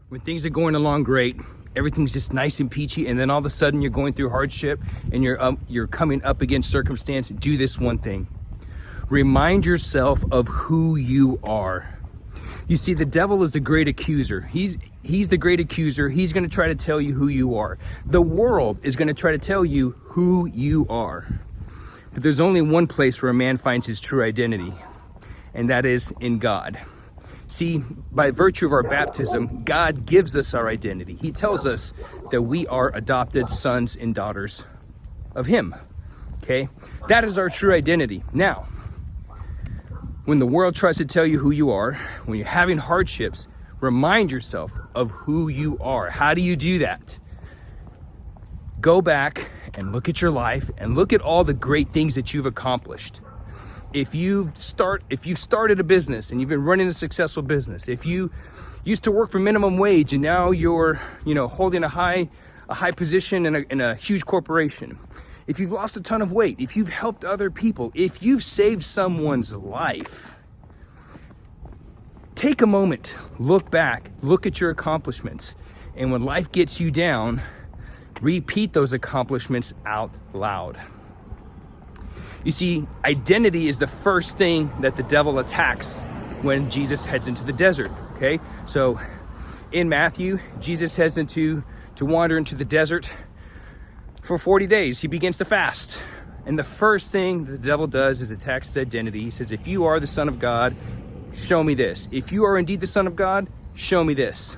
When things are going along great, everything's just nice and peachy, and then all of a sudden you're going through hardship and you're coming up against circumstance, do this one thing. Remind yourself of who you are. You see, the devil is the great accuser. He's the great accuser. He's going to try to tell you who you are. The world is going to try to tell you who you are. But there's only one place where a man finds his true identity, and that is in God. See, by virtue of our baptism, God gives us our identity. He tells us that we are adopted sons and daughters of Him. Okay? That is our true identity. Now, when the world tries to tell you who you are, when you're having hardships, remind yourself of who you are. How do you do that? Go back and look at your life and look at all the great things that you've accomplished. If you've started a business and you've been running a successful business, if you used to work for minimum wage and now you're, holding a high position in a huge corporation, if you've lost a ton of weight, if you've helped other people, if you've saved someone's life, take a moment, look back, look at your accomplishments, and when life gets you down, repeat those accomplishments out loud. You see, identity is the first thing that the devil attacks when Jesus heads into the desert, okay? So in Matthew, Jesus heads to wander into the desert for 40 days. He begins to fast. And the first thing the devil does is attacks his identity. He says, if you are the Son of God, show me this. If you are indeed the Son of God, show me this.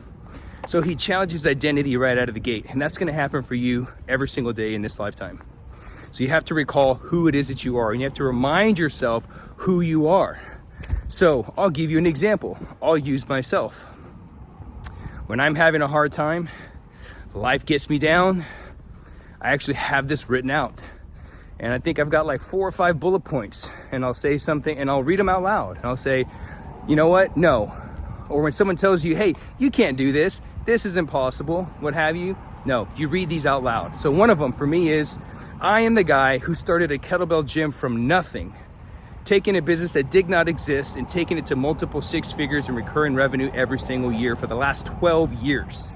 So he challenges identity right out of the gate. And that's going to happen for you every single day in this lifetime. So you have to recall who it is that you are, and you have to remind yourself who you are. So I'll give you an example. I'll use myself. When I'm having a hard time, life gets me down, I actually have this written out. And I think I've got like 4 or 5 bullet points, and I'll say something and I'll read them out loud. And I'll say, you know what? No. Or when someone tells you, hey, you can't do this, this is impossible, what have you? No, you read these out loud. So one of them for me is, I am the guy who started a kettlebell gym from nothing, taking a business that did not exist and taking it to multiple 6 figures in recurring revenue every single year for the last 12 years.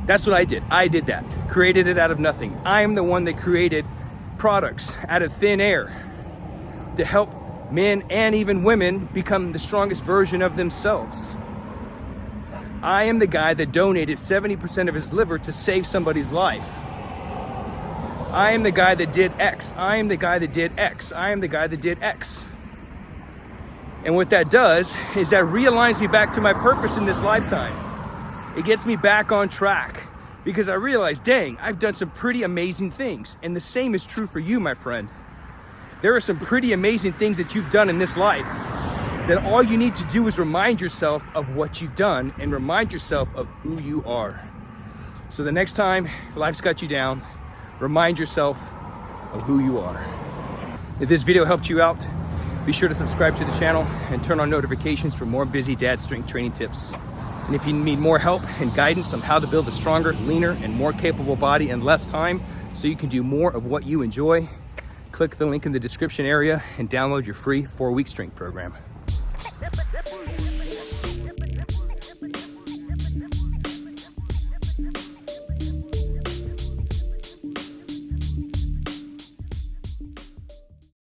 That's what I did. I did that, created it out of nothing. I am the one that created products out of thin air to help men and even women become the strongest version of themselves. I am the guy that donated 70% of his liver to save somebody's life. I am the guy that did X. I am the guy that did X. I am the guy that did X. And what that does is that realigns me back to my purpose in this lifetime. It gets me back on track because I realize, dang, I've done some pretty amazing things. And the same is true for you, my friend. There are some pretty amazing things that you've done in this life that all you need to do is remind yourself of what you've done and remind yourself of who you are. So the next time life's got you down, remind yourself of who you are. If this video helped you out, be sure to subscribe to the channel and turn on notifications for more busy dad strength training tips. And if you need more help and guidance on how to build a stronger, leaner, and more capable body in less time so you can do more of what you enjoy, click the link in the description area and download your free 4-week strength program.